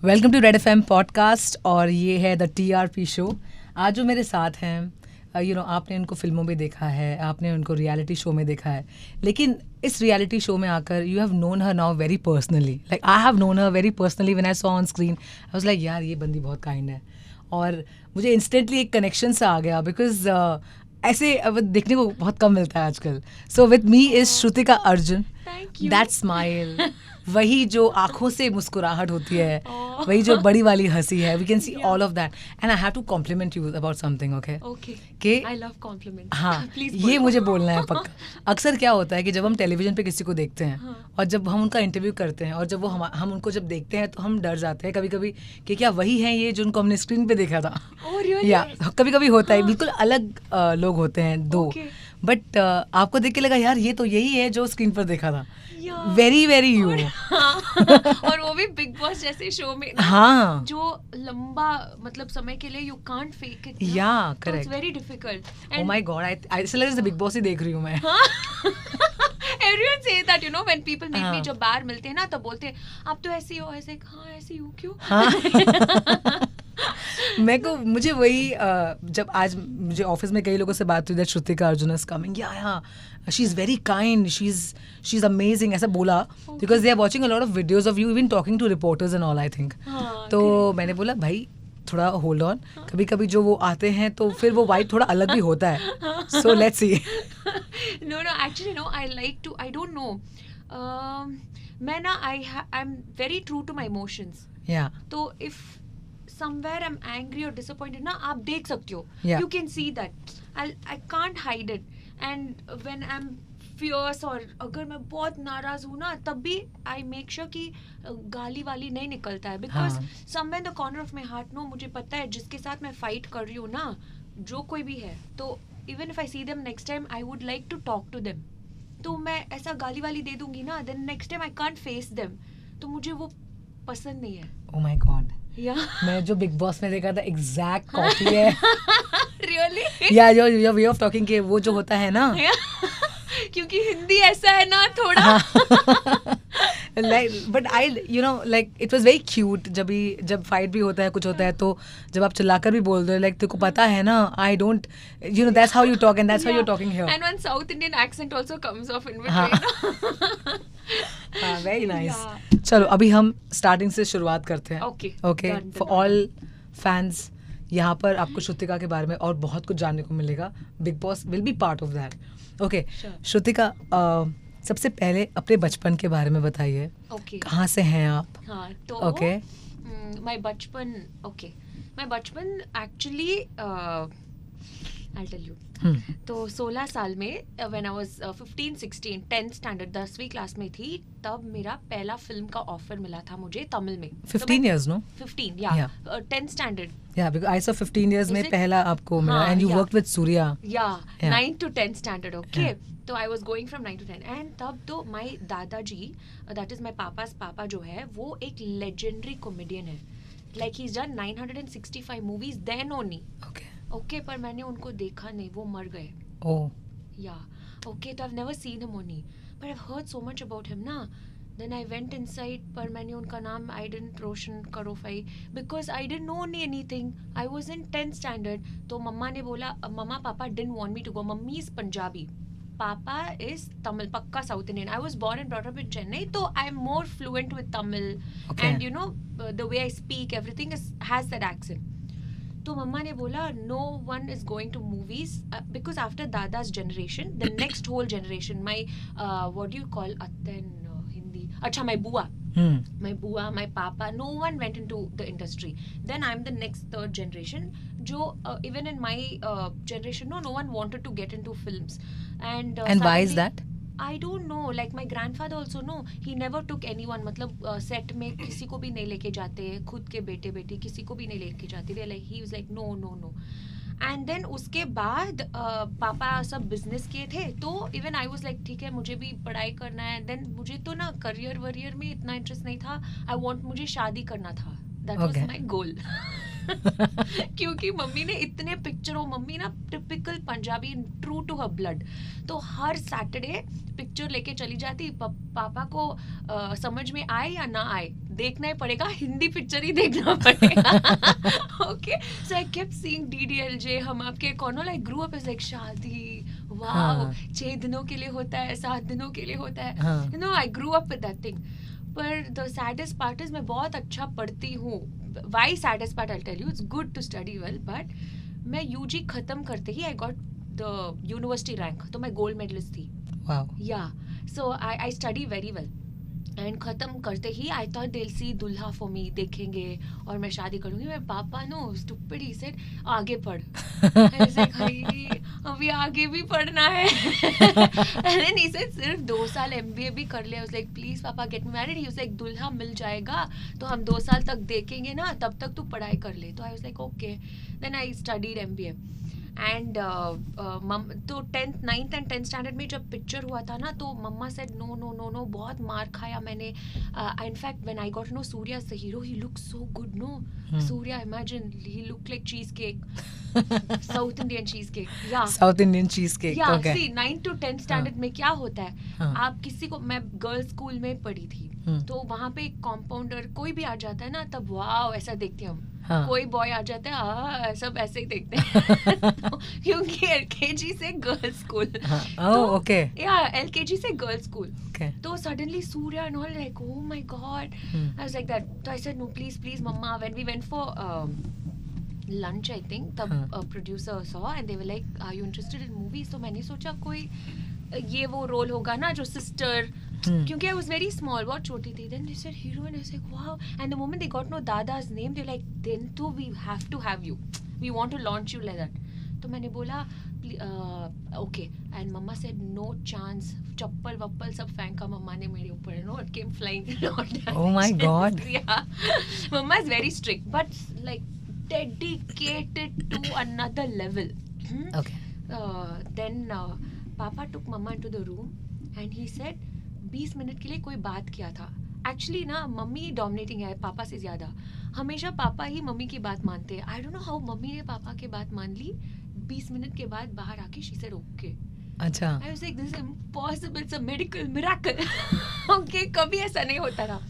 Welcome to Red FM podcast और ये है द टीआरपी शो। आज जो मेरे साथ हैं आपने उनको फिल्मों में देखा है, आपने उनको रियलिटी शो में देखा है, लेकिन इस रियलिटी शो में आकर you have known her now very personally. Like I have known her very personally when I saw on screen. I was like यार ये बंदी बहुत काइंड है और मुझे इंस्टेंटली एक कनेक्शन सा आ गया बिकॉज ऐसे अब देखने को बहुत कम मिलता है आजकल। So with me is Shrutika Arjun. That smile, वही जो आंखों से मुस्कुराहट होती है, वही जो बड़ी वाली हंसी है, we can see all of that. And I have to compliment you about something. Okay, I love compliment. हाँ, ये मुझे बोलना है पक्का। अक्सर क्या होता है कि जब हम टेलीविजन पे किसी को देखते हैं और जब हम उनका इंटरव्यू करते हैं और जब वो हम उनको जब देखते हैं तो हम डर जाते हैं कभी कभी कि क्या वही है ये जो उनको हमने स्क्रीन पे देखा था। या कभी कभी होता है बिल्कुल अलग लोग होते हैं दो, बट आपको देख के लगा यार ये तो यही है जो स्क्रीन पर देखा था। Very very you. और वो भी बिग बॉस जैसे शो में ना, हाँ, जो लंबा मतलब समय के लिए यू कांट फेक इट। या correct, it's very difficult. Oh my God, ऐसा लग रहा है बिग बॉस ही देख रही हूँ मैं। Everyone says that, you know, when people meet me, जब बाहर मिलते हैं ना तब बोलते हैं आप तो ऐसी हो, ऐसे। हाँ ऐसी हूँ, क्यों? हाँ। मुझे वही जब आज मुझे ऑफिस में कई लोगों से बात हुई that Shrutika Arjun is coming, yeah she is very kind, she is amazing, ऐसा बोला because they are watching a lot of videos of you, even talking to reporters and all I think. तो मैंने बोला भाई थोड़ा होल्ड ऑन, कभी कभी जो वो आते हैं तो फिर वो वाइब थोड़ा अलग भी होता है। So let's see. No, actually no, I don't know, मैं ना I'm very true to my emotions. Yeah. तो if somewhere I'm angry or disappointed ना, आप देख सकते हो. Yeah. You can see that. I can't hide it. And when I'm fierce और अगर मैं बहुत नाराज हूँ ना तब भी I make sure कि गाली वाली नहीं निकलता है, because somewhere in the corner of my heart no, मुझे पता है जिसके साथ मैं फाइट कर रही हूँ ना, जो कोई भी है, तो even if I see them next time I would like to talk to them. तो मैं ऐसा गाली वाली दे दूंगी ना, then next time I can't face them. तो मुझे वो पसंद नहीं है। Oh my God. Yeah. मैं जो बिग बॉस में देखा था एग्जैक्ट कॉपी है। Really? या जो वे ऑफ टॉकिंग के वो जो होता है ना, क्योंकि हिंदी ऐसा है ना थोड़ा। But I like it was very cute. जब फाइट भी होता है कुछ होता है तो जब आप चिल्लाकर भी बोल रहे हो, लाइक तेरे को पता है ना, I don't that's how you talk and that's how you talking here. And one South Indian accent also comes off in between. हाँ, वेरी नाइस। चलो अभी हम स्टार्टिंग से शुरुआत करते हैं। ओके, फॉर ऑल फैंस, यहाँ पर आपको श्रुतिका के बारे में और बहुत कुछ जानने को मिलेगा। Big boss will be part of that. Okay Shrutika, सबसे पहले अपने बचपन के बारे में बताइए। कहाँ से हैं आप? हाँ, तो ओके, माय बचपन एक्चुअली I'll tell you. तो 16 साल में when I was 15-16 10th standard 10वीं क्लास में थी, तब मेरा पहला फिल्म का ऑफर मिला था मुझे तमिल में। 15 years no? 15 yeah. 10th standard. Yeah, because I saw 15 years में पहला आपको मिला and you worked with Surya. Yeah, 9 to 10th standard, okay. तो I was going from 9 to 10 and तब तो my दादाजी, that is my papa's papa जो है, वो एक legendary comedian है. Like he's done 965 movies then only. Okay, पर मैंने उनको देखा नहीं, वो मर गए। तो I've never seen him only, but I've heard so much about him ना। Then I went inside, पर मैंने उनका नाम I didn't Roshan करोफाई, because I didn't know anything. I was in 10th standard. तो मम्मा ने बोला, मम्मा पापा didn't want me to go. Mummy is Punjabi, Papa is Tamil, पक्का South Indian. I was born and brought up in Chennai, so I'm more fluent with Tamil. And the way I speak, everything has that accent. तो मम्मा ने बोला no one is going to movies, because after Dada's generation, the next whole generation, my what do you call atta in Hindi? अच्छा, my buwa, my papa, no one went into the industry. Then I'm the next third generation. जो even in my generation, no one wanted to get into films. And why is that? I don't know, like my grandfather also, no, he never took anyone, मतलब set में किसी को भी नहीं लेके जाते, खुद के बेटे बेटी किसी को भी नहीं लेके जाते थे, like he was like no. And then उसके बाद पापा सब बिजनेस किए थे, तो इवन आई वाज लाइक ठीक है मुझे भी पढ़ाई करना है। देन मुझे तो ना करियर वरियर में इतना इंटरेस्ट नहीं था, मुझे शादी करना था, दैट वाज माय गोल। क्योंकि मम्मी ने इतने पिक्चरों, मम्मी ना typical Punjabi, true to her blood, तो हर सैटरडे पिक्चर लेके चली जाती। पापा को समझ में आए या ना आए, देखना ही पड़ेगा, हिंदी पिक्चर ही देखना पड़ेगा. Okay, so I kept seeing DDLJ, हम आपके कौन, like grew up as like शादी, wow, हाँ. 6 दिनों के लिए होता है, 7 दिनों के लिए होता है. हाँ. You know, I grew up with that thing. पर the saddest part is मैं बहुत अच्छा पढ़ती हूँ. Why saddest part I'll tell you. It's good to study well, but मैं UG खत्म करते ही I got the university rank, तो मैं gold medalist थी. Wow. Yeah, so I study very well. And ख़त्म करते ही आई थॉट दिल सी दुल्हा फॉर मी, देखेंगे और मैं शादी करूँगी. मेरे पापा नो स्टूपिड, ही सेड आगे पढ़. ऐसे भाई अभी आगे भी पढ़ना है. एंड देन ही सेड सिर्फ 2 साल MBA भी कर ले. आई वाज लाइक प्लीज पापा get me married. He was like दुल्हा मिल जाएगा तो हम 2 साल तक देखेंगे ना, तब तक तू पढ़ाई कर ले. तो I was like okay. Then I studied MBA. And तो 10th 9th and 10th standard में जब पिक्चर हुआ था ना, तो मम्मा said no no no no, बहुत मार खाया मैंने. In fact when I got know Surya the hero, he look so good. No Surya, imagine he look like cheese cake, south Indian cheese cake. Ya south Indian cheese cake. Ya okay. See 9th to 10th standard में क्या होता है, हाँ. आप किसी को, मैं girls school में पढ़ी थी, तो वहाँ पे एक कॉम्पाउंडर कोई भी आ जाता है ना, तब वाव ऐसा देखते हैं हम. हाँ. कोई बॉय आ जाता है सब ऐसे ही देखते हैं. तो, क्योंकि LKG से गर्ल्स स्कूल. ओके. या LKG से गर्ल्स स्कूल. Okay. तो suddenly Surya and all like, oh my god. I was like that. So I said no, please mama. When we went for lunch, I think the producer saw and they were like, are you interested in movies? तो मैंने सोचा कोई ये वो role होगा ना जो sister, क्योंकि I was very small, बहुत छोटी थी. Then they said heroine. I was like wow. And the moment they got no Dada's name, they were like, then too we have to have you. We want to launch you like that. तो मैंने बोला okay. And मम्मा said no chance. चप्पल वप्पल सब फेंका मम्मा ने मेरे ऊपर. No it came flying. Oh my God. Yeah, mama is very strict but like dedicated to another level. Okay. Then Papa took mama into the room and he said 20 minute के लिए कोई बात किया था. एक्चुअली ना mummy dominating है पापा से ज्यादा. हमेशा पापा ही मम्मी की बात मानते हैं. आई डोंट नो हाउ मम्मी ने पापा की बात मान ली. 20 मिनट के बाद बाहर आके शी सेड ओके. अच्छा. I was like this is impossible, it's a medical miracle. Okay, कभी ऐसा नहीं होता था.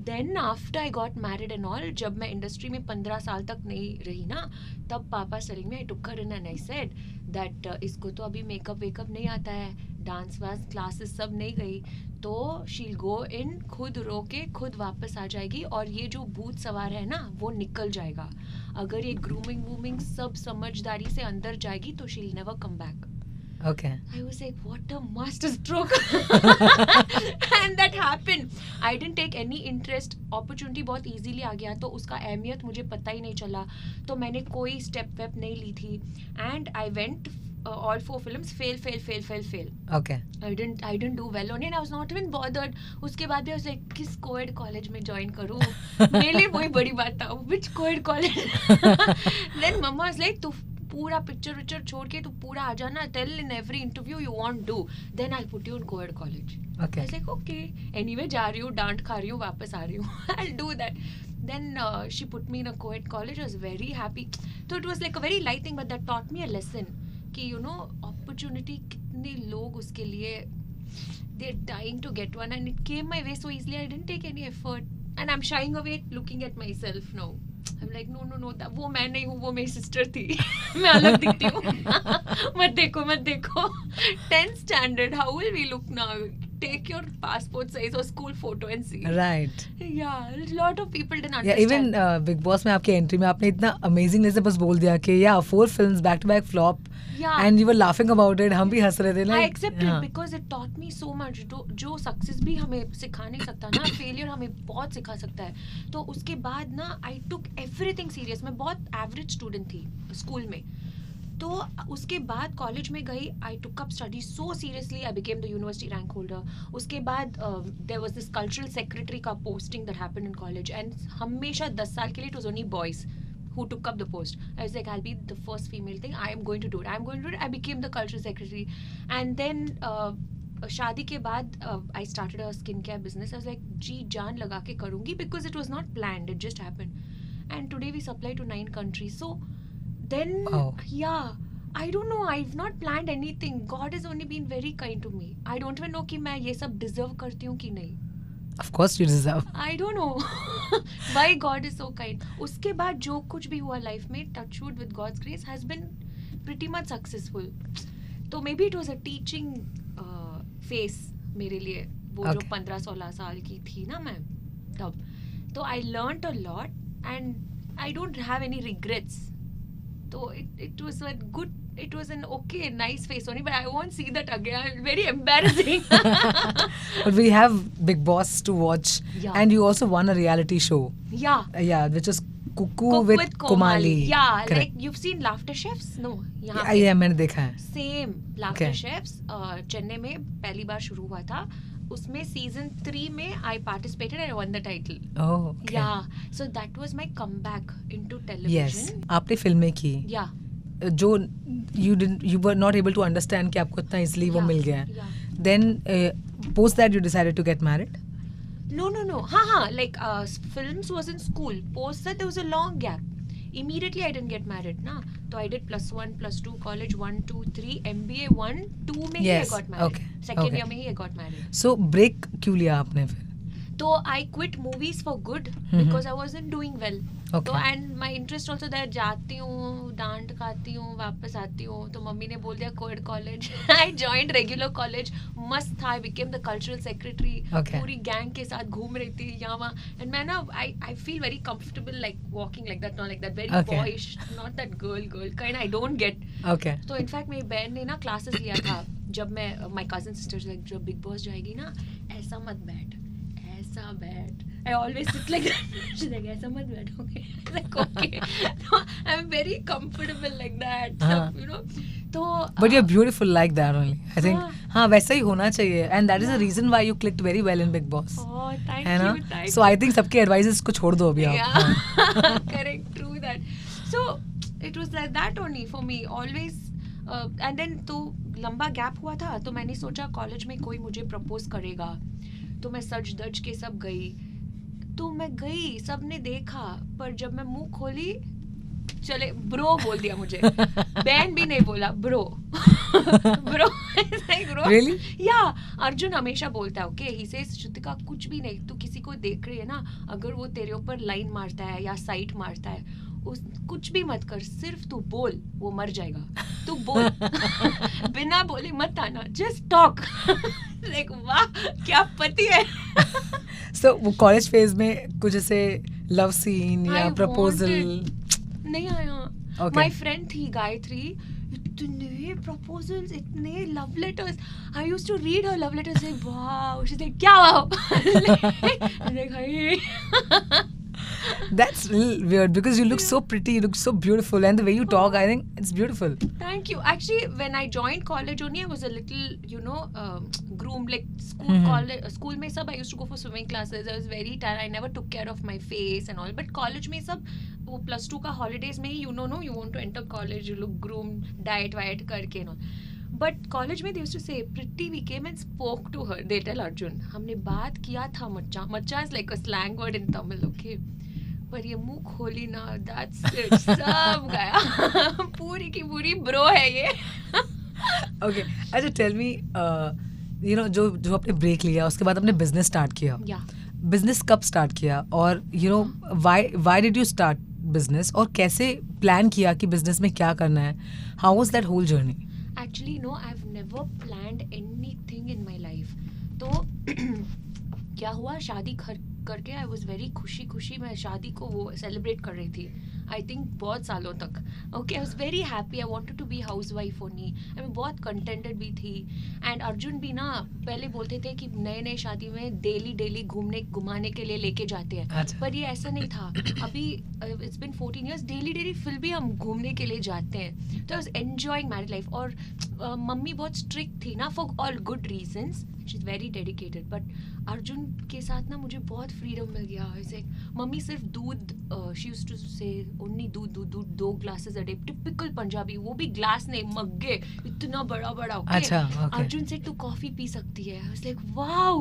Then after I got married and all, जब मैं इंडस्ट्री में 15 साल तक नहीं रही ना, तब पापा सेलिंग में I took her in and I said that इसको तो अभी मेकअप वेकअप नहीं आता है, डांस वांस क्लासेस सब नहीं गई, तो शील गो इन, खुद रो के खुद वापस आ जाएगी और ये जो भूत सवार है ना वो निकल जाएगा. अगर ये ग्रूमिंग वूमिंग सब समझदारी से अंदर जाएगी तो शील never come back. Okay. I was like, what a master stroke. And that happened. I didn't take any interest. Opportunity बहुत easily आ गया तो उसका अहमियत मुझे पता ही नहीं चला. तो मैंने कोई step वेप नहीं ली थी. And I went all 4 films, fail. Okay. I didn't do well on it. I was not even bothered. उसके बाद भी I was like, किस co-ed college में join करूँ? मेरे लिए वही बड़ी बात था. Which co-ed college? Then mama was like, तू पूरा पिक्चर छोड़ के तू पूरा आ जाना, tell in every interview you want do, then I put you in coed college. Okay. I was like okay, anyway जा रही हूँ, डांट खा रही हूँ, वापस आ रही हूँ, I will do that. Then she put me in a coed college. I was very happy. तो it was like a very light thing but that taught me a lesson कि यू नो अपॉर्चुनिटी कितने लोग उसके लिए they are dying to get one and it came my way so easily. I didn't take any effort and I am shying away looking at my self now. I'm like no वो मैं नहीं हूँ, वो मेरी sister थी. मैं अलग दिखती हूँ. मत देखो. 10th standard, how will we look now? Take your passport size or school photo and see. Right. Yeah, a lot of people didn't Yeah, understand. even Big Boss में आपके एंट्री में आपने इतना अमेजिंग से बस बोल दिया कि yeah 4 films back to back flop. Yeah. And you were laughing about it. हम भी हंस रहे थे. I Like, accept it हाँ. because it taught me so much. जो सक्सेस भी हमें सिखा नहीं सकता ना, फेलियर हमें बहुत सिखा सकता है. तो उसके बाद ना आई टुक एवरीथिंग सीरियस. मैं बहुत एवरेज स्टूडेंट थी स्कूल में, तो उसके बाद कॉलेज में गई. I took up study so seriously. I became the university rank holder. उसके बाद there was this cultural secretary का posting that happened in college and हमेशा 10 साल के लिए it was only boys who took up the post. I was like, I'll be the first female thing. I am going to do it. I became the cultural secretary. And then शादी के बाद I started a skincare business. I was like, जी जान लगा के करूँगी because it was not planned. It just happened. And today we supply to 9 countries. So then, Wow. yeah, I don't know. I've not planned anything. God has only been very kind to me. I don't even know कि मैं ये सब deserve करती हूँ कि नहीं. Of course you deserve. I don't know why God is so kind. उसके बाद जो कुछ भी हुआ लाइफ में, touch wood with God's grace, has been pretty much successful. तो maybe it was a teaching phase मेरे लिए, वो जो 15-16 साल की थी ना मैं तब. तो I learnt a lot and I don't have any regrets. So it was a good, it was an okay, nice face only, but I won't see that again. Very embarrassing. But we have Big Boss to watch, and you also won a reality show. Yeah, which is Cook with Komali. Yeah, correct. Like you've seen Laughter Chefs? No. Yeah, मैंने देखा है. Same Laughter Chefs. Chennai में पहली बार शुरू हुआ था. उसमें season 3 में I participated and I won the title. Oh, okay. Yeah, so that was my comeback into television. Yes, आपने फिल्में की. Yeah. जो you were not able to understand कि आपको इतना easily वो मिल गया है. Yeah. Then post that you decided to get married. No. Like films was in school. Post that there was a long gap. Immediately I didn't get married ना. So I did +1, +2 college 1, 2, 3 MBA 1, 2 में ही I got married. Okay. Second year में ही I got married. So break क्यों लिया आपने फिर? तो I quit movies for good because I wasn't doing well. Okay. तो and my interest also there, जाती हूँ, डांट खाती हूँ, वापस आती हूँ, तो मम्मी ने बोल दिया co-ed college. I joined regular college. मस्त था. I became the cultural secretary. Okay. पूरी gang के साथ घूम रही थी यहाँ वहाँ. And मैं ना I feel very comfortable like walking like that, not like that, very boyish, not that girl kind. I don't get. Okay. तो in fact मेरी बहन ने ना classes लिया था. जब मैं my cousin sisters like जब Big Boss जाएगी ना, ऐसा मत बैठ. ऐसा बैठ. I always sit like that. She's like, ऐसा मत बैठ, okay? Like, okay. So, I'm very comfortable like that. You know? तो But you're beautiful like that only. I think हाँ वैसा ही होना चाहिए. And that is the reason why you clicked very well in Big Boss. Oh, thank you. So I think सबके advices को छोड़ दो अभी आप. Yeah. Correct. True that. So it was like that only for me. Always. And then तो लंबा gap हुआ था, तो मैंने सोचा कॉलेज में कोई मुझे प्रपोज करेगा, तो मैं सच धज के सब गई. तो मैं गई, सबने देखा, पर जब मैं मुंह खोली, चले ब्रो बोल दिया मुझे. बहन भी नहीं बोला, ब्रो. Really? Yeah, अर्जुन हमेशा बोलता है, okay, he says, श्रुतिका कुछ भी नहीं, तू किसी को देख रही है ना, अगर वो तेरे ऊपर लाइन मारता है या साइट मारता है, कुछ भी मत कर, सिर्फ तू बोल, वो मर जाएगा. तू बोल. बिना बोले मत आना, just talk. Like, वाह, क्या पति है. So वो कॉलेज फेज में कुछ ऐसे लव सीन या प्रपोजल नहीं आया. Okay. My friend थी गायत्री, इतने proposals, इतने love letters. I used to read her love letters, like wow. She's like, क्या wow? Like, hey. That's real weird because you look so pretty, you look so beautiful, and the way you talk, I think it's beautiful. Thank you. Actually, when I joined college only, I was a little, groomed. Like school में सब I used to go for swimming classes. I was very tired. I never took care of my face and all. But college में सब वो +2 का holidays में ही you want to enter college, you look groomed, diet करके and all. But college में they used to say, Pretty, we came and spoke to her. They tell Arjun, हमने बात किया था मच्चा. Machcha is like a slang word in Tamil, okay? पर ये मुंह खोली ना, that's it. सब गया. पूरी की पूरी bro है ये. Okay, अच्छा tell me, जो आपने ब्रेक लिया, उसके बाद आपने बिजनेस स्टार्ट किया. Yeah. बिजनेस कब स्टार्ट किया और why did you start business और कैसे प्लान किया कि बिजनेस में क्या करना है? How was that whole journey? Actually, no, I've never planned anything in my life. तो क्या हुआ, शादी करके I was very खुशी मैं शादी को वो सेलिब्रेट कर रही थी. I think बहुत सालों तक. Okay, I was very happy. I wanted to be housewife only. मैं बहुत contented भी थी. And अर्जुन भी ना पहले बोलते थे कि नए शादी में डेली घुमाने के लिए लेके जाते हैं. अच्छा. पर ये ऐसा नहीं था. अभी it's been 14 years. डेली फिर भी हम घूमने के लिए जाते हैं. तो I was enjoying married life. और मम्मी बहुत strict थी ना, for all good reasons. She's very dedicated. But Arjun के साथ ना मुझे बहुत freedom मिल गया. ऐसे मम्मी सिर्फ दूध, she used to say only दूध 2 glasses a day. Typical Punjabi, वो भी ग्लास नहीं, मग्गे इतना बड़ा okay? अच्छा, okay. अर्जुन से तू कॉफी पी सकती है. I was like, wow,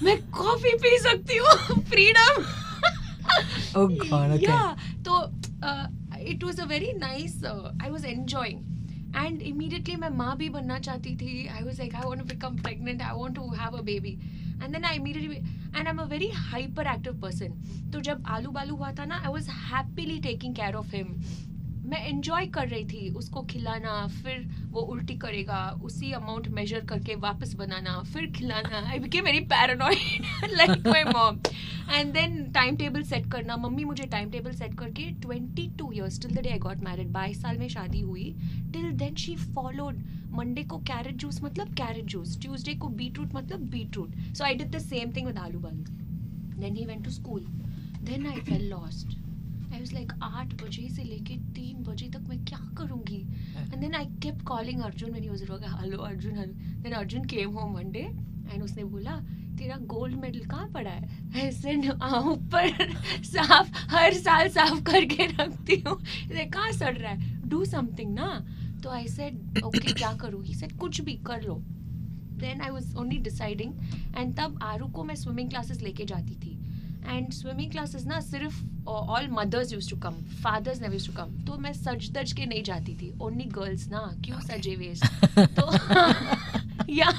मैं कॉफी पी सकती हूँ. Freedom. Oh God, okay. Yeah, तो it was a very nice. I was enjoying. And immediately मैं माँ भी बनना चाहती थी. I was like I want to become pregnant, I want to have a baby. And then I immediately, and I am a very hyper active person. तो जब आलू बालू हुआ था ना, I was happily taking care of him. मैं enjoy कर रही थी उसको खिलाना, फिर वो उल्टी करेगा, उसी अमाउंट मेजर करके वापस बनाना, फिर खिलाना. I became very paranoid like my mom. And then time table set करना. मम्मी मुझे टाइम टेबल सेट करके 22 years till the day I got married, 22 साल में शादी हुई, till then she followed. Monday को कैरेट जूस मतलब कैरेट जूस, ट्यूसडे को बीटरूट मतलब beetroot. So I did the same thing with Aloo Baloo. Then he went to school. Then I felt lost. I was like 8 बजे से लेके 3 बजे तक मैं क्या करूँगी? And then I kept calling Arjun when he was wrong. Hello Arjun, hello. Then Arjun came home one day and उसने बोला तेरा गोल्ड मेडल कहाँ पड़ा है? I said ऊपर साफ, हर साल साफ करके रखती हूँ. कहाँ सड़ रहा है? Do something ना. तो I said okay क्या करूँ? He said कुछ भी कर लो. Then I was only deciding. And तब आरू को मैं स्विमिंग क्लासेस लेके जाती थी. एंड स्विमिंग क्लासेस ना सिर्फ all mothers use to come, fathers never use to come. तो मैं सज दज के नहीं जाती थी, ओनली गर्ल्स ना, क्यों सजे वेस्ट. तो या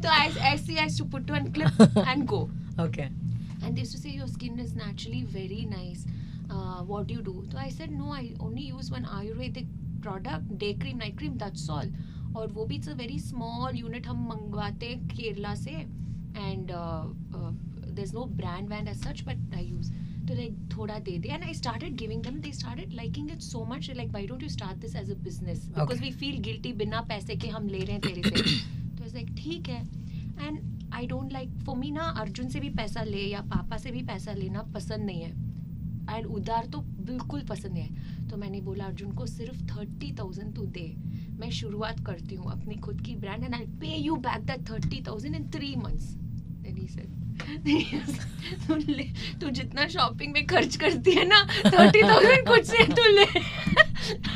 तो ऐसे I to put on clip and go. Okay. And they used to say your skin is naturally very nice, what do you do? तो I said no, I only use one Ayurvedic product, day cream, night cream, that's all. और वो भी it's a very small unit हम मंगवाते हैं केरला से. And there's no brand as such, but I use. तो like थोड़ा दे दे, and I started giving them. They started liking it so much. They're like, why don't you start this as a business? Because we feel guilty बिना पैसे के हम ले रहे हैं तेरे से. तो I was like ठीक है. And I don't like, for me ना अर्जुन से भी पैसा ले या पापा से भी पैसा लेना पसंद नहीं है. एंड उधार तो बिल्कुल पसंद नहीं है. तो मैंने बोला अर्जुन को सिर्फ 30,000 तू दे, मैं शुरुआत करती हूँ अपनी खुद की ब्रांड, एंड आई पे you back that 30,000 in 3 months. Then he said तू जितना शॉपिंग में खर्च करती है ना 30,000 कुछ से तू ले.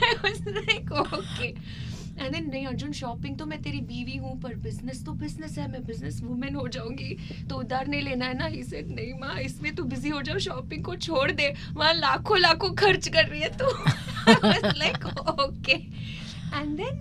I was like okay. And then नहीं अर्जुन, शॉपिंग तो मैं तेरी बीवी हूँ, पर बिजनेस तो बिजनेस है, मैं बिजनेस वुमेन हो जाऊंगी, तो उधार नहीं लेना है ना. He said नहीं माँ, इसमें तू बिजी हो जाओ, शॉपिंग को छोड़ दे, वहाँ लाखों लाखों खर्च कर रही है तू. I was like okay. And then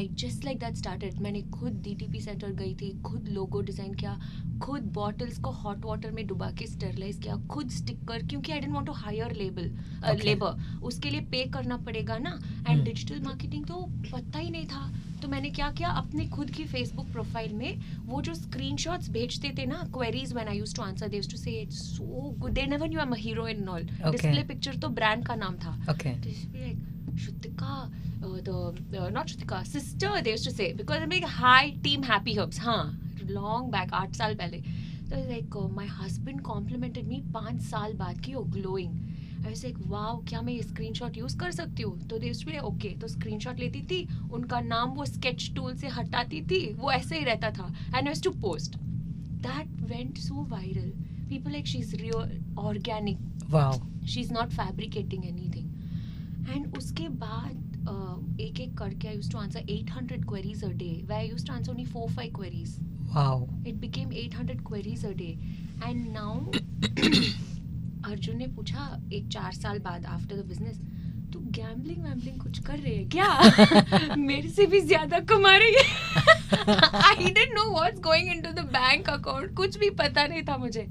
I just like that started. मैंने खुद DTP सेंटर गई थी, खुद लोगो डिज़ाइन किया, खुद बॉटल्स को हॉट वाटर में डुबा के स्टरलाइज किया, खुद स्टिकर, क्योंकि I didn't want to hire labour, उसके लिए पे करना पड़ेगा ना. एंड डिजिटल मार्केटिंग तो पता ही नहीं था. तो मैंने क्या किया, अपने खुद की फेसबुक प्रोफाइल में वो जो स्क्रीनशॉट्स भेजते थे ना, queries when I used to answer, they used to say it's so good, they never knew I am a heroine and all. Display picture तो ब्रांड का नाम था. Shrutika, not Shrutika, sister, they used to say, because I'm like, hi team Happy Herbs, long back, 8 साल पहले. So like my husband complimented me 5 साल बाद कि you're glowing. I was like wow, क्या मैं ये screenshot use कर सकती हूँ? तो they used to be like okay. तो screenshot लेती थी, उनका नाम वो sketch tool से हटाती थी, वो ऐसे ही रहता था, and I used to post. That went so viral. People like she's real, organic. Wow. She's not fabricating anything. And उसके बाद एक एक करके I used to answer 800 queries a day, where I used to answer only 4-5 queries. Wow. It became 800 queries a day. And now Arjun ने पूछा एक 4 साल बाद आफ्टर द बिजनेस, तू गैम्बलिंग वैम्बलिंग कुछ कर रही है क्या? मेरे से भी ज्यादा कमा रही है. I didn't know what's going into the bank account, कुछ भी पता नहीं था मुझे.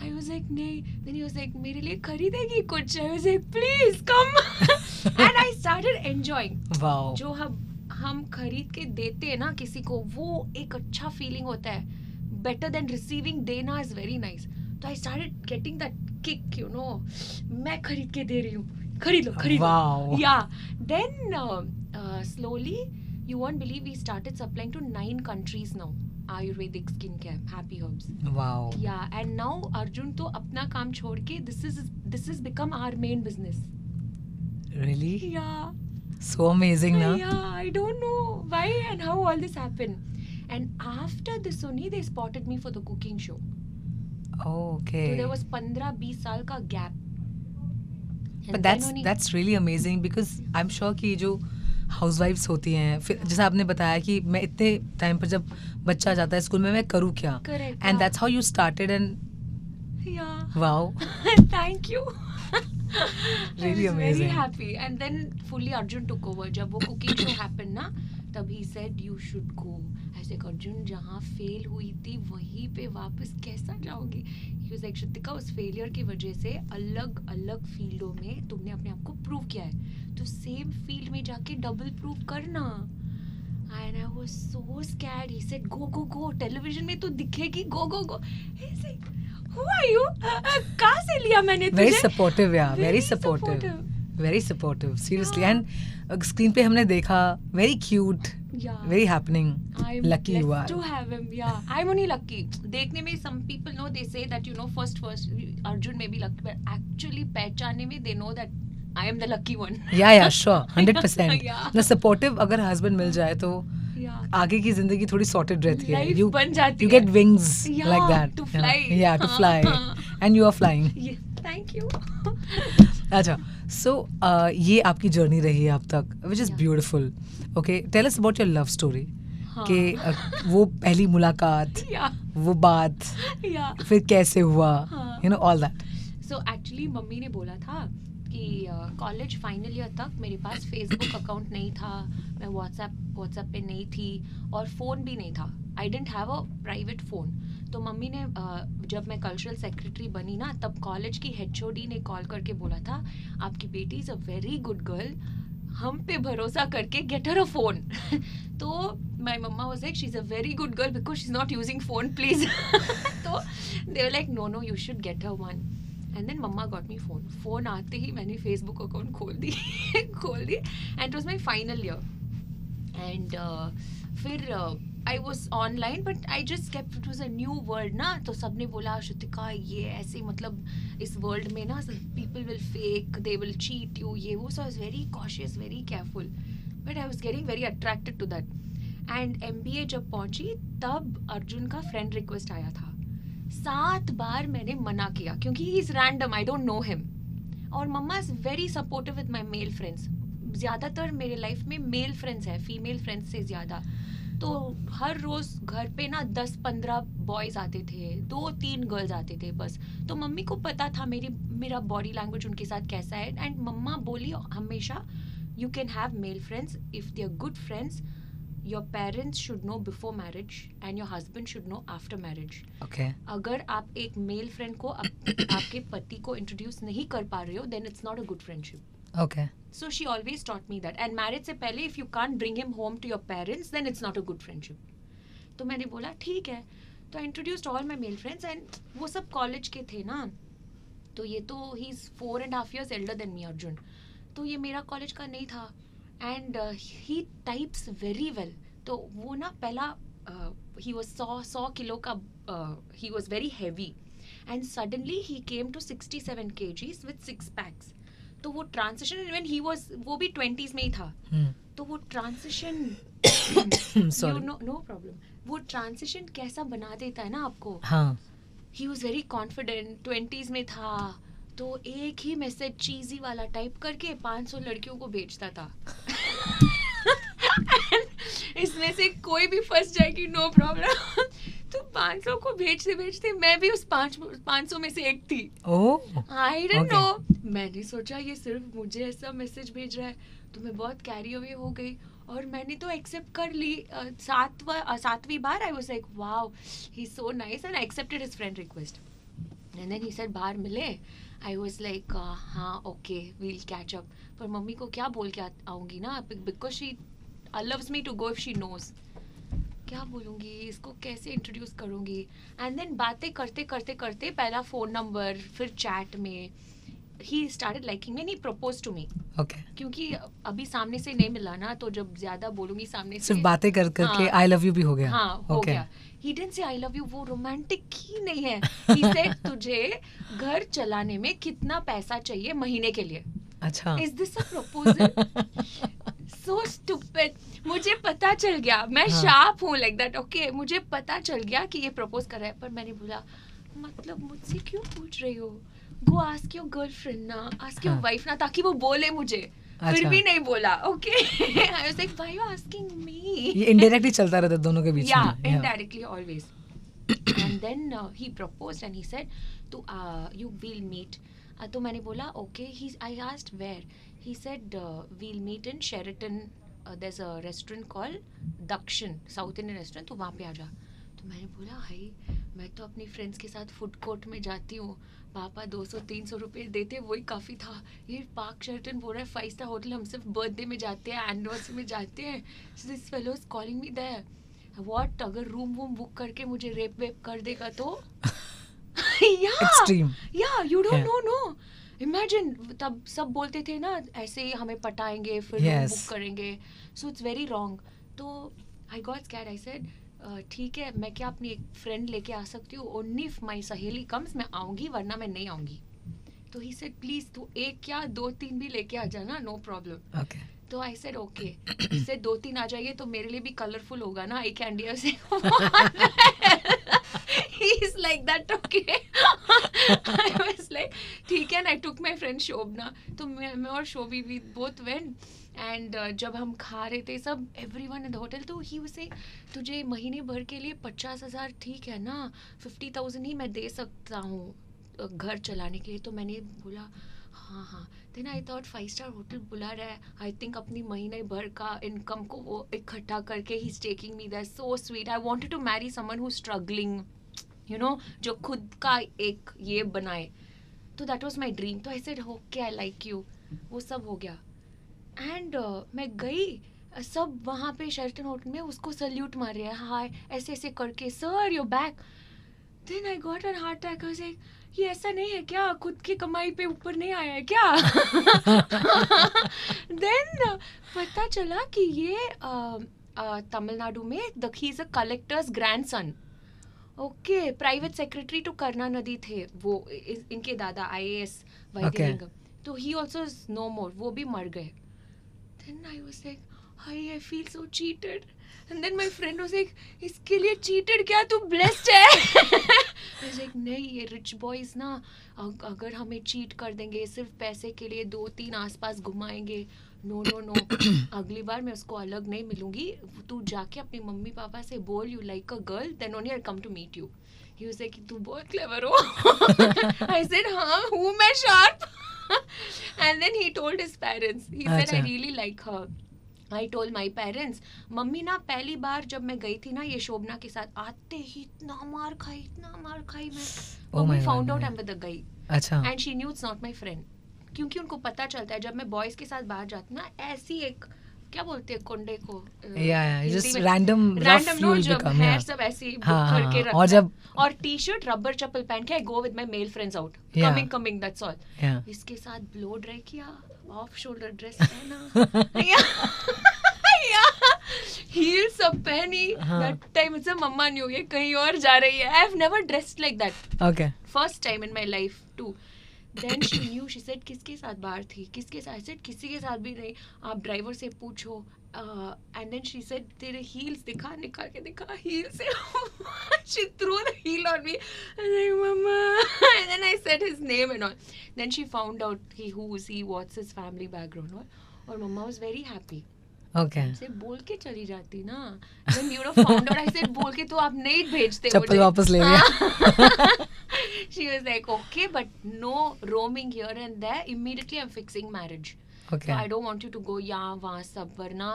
I was like नहीं. Then he was like मेरे लिए खरीदेगी कुछ? I was like please come. And I started enjoying. Wow. जो हम खरीद के देते हैं ना किसी को, वो एक अच्छा फीलिंग होता है. Better than receiving, देना is very nice. तो I started getting that kick, you know. मैं खरीद के दे रही हूँ, खरीद लो. Wow. Yeah. Then slowly, you won't believe, we started supplying to 9 countries now. Ayurvedic skincare, Happy Herbs. Wow. Yeah, and now Arjun तो अपना काम छोड़ के this has become our main business. Really? Yeah. So amazing, na? Yeah, I don't know why and how all this happened. And after this only they spotted me for the cooking show. Okay. So there was 15-20 साल का gap. But that's really amazing, because I'm sure कि जो हाउसवाइफ्स होती हैं, फिर जैसा आपने बताया कि मैं इतने टाइम पर जब बच्चा जाता है स्कूल में, मैं करूँ क्या? Correct. And that's how you started. And yeah. wow. Thank you. Really I was amazing. very happy. And then fully Arjun took over. जब वो cooking show happened ना, तब he said you should go. I said Arjun जहाँ fail हुई थी वहीं पे वापस कैसा जाओगी? He was like श्रुतिका उस failure की वजह से अलग अलग फील्डों में तुमने अपने आप को प्रूव किया है, तो सेम फील्ड में जाके डबल प्रूव करना. And I was so scared. He said, go, go, go. Television में तो दिखेगी. Go, go, go. He said, who are you? कहाँ से लिया मैंने तुझे? Very supportive, yeah. Very Very supportive. supportive. Very supportive. Seriously. Yeah. And screen पे हमने देखा, very cute, Yeah. very happening. I'm Lucky you are. blessed to have him. Yeah. I'm only lucky. देखने में some people know, they say that, you know, first, Arjun may be lucky, but actually पहचानने में they know that I am the lucky one. Yeah, sure. 100%. Yeah. The supportive अगर husband मिल जाए तो Yeah. आगे की जिंदगी थोड़ी sorted रहती है. Life बन जाती You है. get wings Yeah, like that. to fly. Yeah, to fly. And you are flying. Yeah. Thank you. अच्छा, so ये आपकी जर्नी रही है अब तक, which is Yeah. beautiful. Okay, tell us about your love story. हाँ. कि वो पहली मुलाकात, Yeah. वो बात, Yeah. फिर कैसे हुआ, हाँ. you know, all that. So actually mummy ने बोला था कि कॉलेज फाइनल ईयर तक मेरे पास फेसबुक अकाउंट नहीं था, मैं व्हाट्सएप पे नहीं थी और फ़ोन भी नहीं था. I didn't have a private phone. तो मम्मी ने जब मैं कल्चरल सेक्रेटरी बनी ना, तब कॉलेज की HOD ने कॉल करके बोला था आपकी बेटी is a very good girl, हम पे भरोसा करके गेट हर अ फोन. तो माय मम्मा was like she is a very good girl because she is not using phone please. तो they were like no you should get her one. And then मम्मा got me phone आते ही मैंने Facebook account खोल दी. And it was my final year. And फिर I was online but I just kept, it was a new world ना. तो सबने बोला श्रुतिका ये ऐसे, मतलब इस वर्ल्ड में ना people will fake, they will cheat you, ये वो. So I was very cautious, very careful, but I was getting very attracted to that. And MBA जब पहुंची तब अर्जुन का फ्रेंड रिक्वेस्ट आया था. 7 बार मैंने मना किया क्योंकि he is random, I don't know him. और मम्मा is very supportive with my male friends. ज़्यादातर मेरे लाइफ में मेल फ्रेंड्स हैं, फीमेल फ्रेंड्स से ज़्यादा. तो हर रोज़ घर पे ना 10-15 बॉयज़ आते थे, 2-3 गर्ल्स आते थे बस. तो मम्मी को पता था मेरा बॉडी लैंग्वेज उनके साथ कैसा है. एंड मम्मा बोली हमेशा you can have male friends if they are good friends. Your parents should know before marriage and your husband should know after marriage. Okay. अगर आप एक मेल फ्रेंड को आपके पति को इंट्रोड्यूस नहीं कर पा रहे हो then it's not a good friendship. Okay. So she always taught me that. And marriage से पहले if you can't bring him home to your parents then it's not a good friendship. तो मैंने बोला ठीक है. तो I introduced all my male friends and वो सब कॉलेज के थे ना. तो ये तो he is 4.5 years elder than me, Arjun. तो ये मेरा कॉलेज का नहीं था. And he types very well. तो वो ना पहला he was 100 किलो का, he was very heavy. And suddenly he came to 67 kgs with 6 packs. तो वो ट्रांसिशन व्हेन ही वाज, वो भी 20s में ही था. तो वो ट्रांसिशन नो प्रॉब्लम, वो ट्रांसिशन कैसा बना देता है ना आपको. हाँ. He was very confident, 20s में था. तो एक ही मैसेज चीजी वाला टाइप करके 500 लड़कियों को भेजता था. इसमें से कोई भी फंस जाएगी नो प्रॉब्लम. तो 500 को भेजते भेजते मैं भी उस 500 में से एक थी. आई डोंट नो. मैंने सोचा ये सिर्फ मुझे ऐसा मैसेज भेज रहा है. तो मैं बहुत कैरी अवे हो गई और मैंने तो एक्सेप्ट कर ली. 7वीं बार I was like wow he is so nice and I accepted his friend request. And then he said बाहर मिले. आई वाज लाइक हाँ ओके वील कैच अप. पर मम्मी को क्या बोल के आऊँगी ना, because she loves me to go if she knows. क्या बोलूँगी, इसको कैसे इंट्रोड्यूस करूँगी. एंड देन बातें करते करते करते पहला फ़ोन नंबर, फिर चैट में ही started liking me and he propose to me. Okay. क्योंकि अभी सामने से नहीं मिला ना, तो जब ज़्यादा बोलूँगी सामने से, सिर्फ बातें करके हाँ, आई लव यू भी हो गया. हाँ हो Okay. गया. He didn't say I love you, वो रोमांटिक ही नहीं है. ही सेड तुझे घर चलाने में कितना पैसा चाहिए महीने के लिए. अच्छा. Is this a proposal? So stupid. मुझे पता चल गया, मैं शार्प हूँ लाइक दैट. ओके मुझे पता चल गया कि ये प्रपोज कर रहा है. पर मैंने बोला मतलब मुझसे क्यों पूछ रही हो, गो आस्क योर गर्लफ्रेंड ना, आस्क योर वाइफ ना, ताकि वो बोले मुझे. फिर भी नहीं बोला. Okay I was like why you asking me. ये इनडायरेक्टली चलता रहता है दोनों के बीच में. या indirectly always. And then he proposed and he said to you will meet तो मैंने बोला okay. I asked where. He said we'll meet in Sheraton. there's a restaurant called Dakshin, south Indian restaurant, तो वहाँ पे आ जा. तो मैंने बोला हाई, मैं तो अपनी फ्रेंड्स के साथ फूड कोर्ट में जाती हूँ, पापा 200-300 रुपये देते, वही काफ़ी था. ये पार्क शेरटन बोल रहा है 5 स्टार होटल, हम सिर्फ बर्थडे में जाते हैं, एनिवर्सरी में जाते हैं. This fellow is calling me there. What, अगर रूम वूम बुक करके मुझे रेप वेप कर देगा तो? Extreme. You don't Yeah. know. Imagine, तब सब बोलते थे ना ऐसे ही हमें पटाएंगे फिर Yes. बुक करेंगे. So it's very wrong. तो I got scared. I said ठीक है, मैं क्या अपनी एक फ्रेंड लेके आ सकती हूँ? Only if my सहेली comes मैं आऊँगी, वरना मैं नहीं आऊँगी. तो he said प्लीज तू एक क्या 2-3 भी लेके आ जाना, नो प्रॉब्लम. Okay. तो आई सेड ओके. इससे 2-3 आ जाएंगे तो मेरे लिए भी कलरफुल होगा ना, आई कैंडी से. He's like that, okay. I was like ठीक है. and I took my friend शोभना. तो मैं और शोभी we both went. and जब हम खा रहे थे सब, everyone in the hotel, तो he was saying तुझे महीने भर के लिए 50,000 ठीक है ना, 50,000 ही मैं दे सकता हूँ घर चलाने के लिए. तो मैंने बोला हाँ. Then I thought 5 star hotel बुला रहा है, आई थिंक अपनी महीने भर का इनकम को वो इकट्ठा करके he is taking me there. So sweet. I wanted to marry someone who is struggling, you know, जो खुद का एक ये बनाए. तो दैट वाज माय ड्रीम. तो I said okay, I like you. वो सब हो गया. एंड मैं गई, सब वहाँ पे शेरटन होटल में उसको सल्यूट मार रहे हैं, हाय ऐसे ऐसे करके, sir your back. Then I got an heart attack. I was like ये ऐसा नहीं है क्या, खुद की कमाई पे ऊपर नहीं आया है क्या? देन पता चला कि ये तमिलनाडु में ही is a collectors grandson. Okay, private secretary to Karunanidhi थे वो, इनके दादा IAS वैद्यलिंगम. तो ही ऑल्सो इज नो मोर, वो भी मर गए. Then I was like I feel so cheated. And then my friend was like इसके लिए चीटेड क्या, तू ब्लेस्ड है. आई वाज लाइक नहीं, ये रिच बॉयज ना अगर हमें चीट कर देंगे सिर्फ पैसे के लिए, 2-3 आसपास घुमाएंगे, नो. अगली बार मैं उसको अलग नहीं मिलूंगी. तू जाके अपने मम्मी पापा से बोल you like a girl, then only I come to meet you. He was like तू बहुत क्लेवर हो. आई सेड हाँ हूँ मैं, sharp. And then he told his parents. He said I really like her. I told my parents. Mummy ना पहली बार जब मैं गई थी ना ये शोभना के साथ, आते ही इतना मार खाई मैं. मम्मी found out I am with a guy. अच्छा. And she knew it's not my friend, क्योंकि उनको पता चलता है जब मैं बॉयज के साथ बाहर जाती ना, ऐसी एक क्या बोलते हैं कोंडे को, just random rough you will become. hair सब ऐसे ही करके रखना, और जब और टी-शर्ट रबर चप्पल पहन के I go with my male friends out, coming that's all. इसके साथ ब्लो ड्राई किया, ऑफ शोल्डर ड्रेस पहना, हील्स सब पहनी. दैट टाइम इट्स मम्मा न्यू ये कहीं और जा रही है. I have never dressed like that. Okay, first time in my life too. Then she knew. She said किसके साथ बाहर थी, किसके साथ. I said किसी के साथ भी नहीं, आप ड्राइवर से पूछो. And then she said तेरे heels दिखा, निकाल के दिखा heel से. She threw the heel on me. I was like mama. And then I said his name and all. Then she found out who is he, what's his family background all. और mama was very happy. Okay. से बोल के चली जाती ना. Then you know found out. I said बोल के तो आप नहीं भेजते मुझे. चप्पल वापस ले लिया. She was like okay, but no roaming here and there. Immediately I'm fixing marriage. Okay. So I don't want you to go यहाँ वहाँ सब, वरना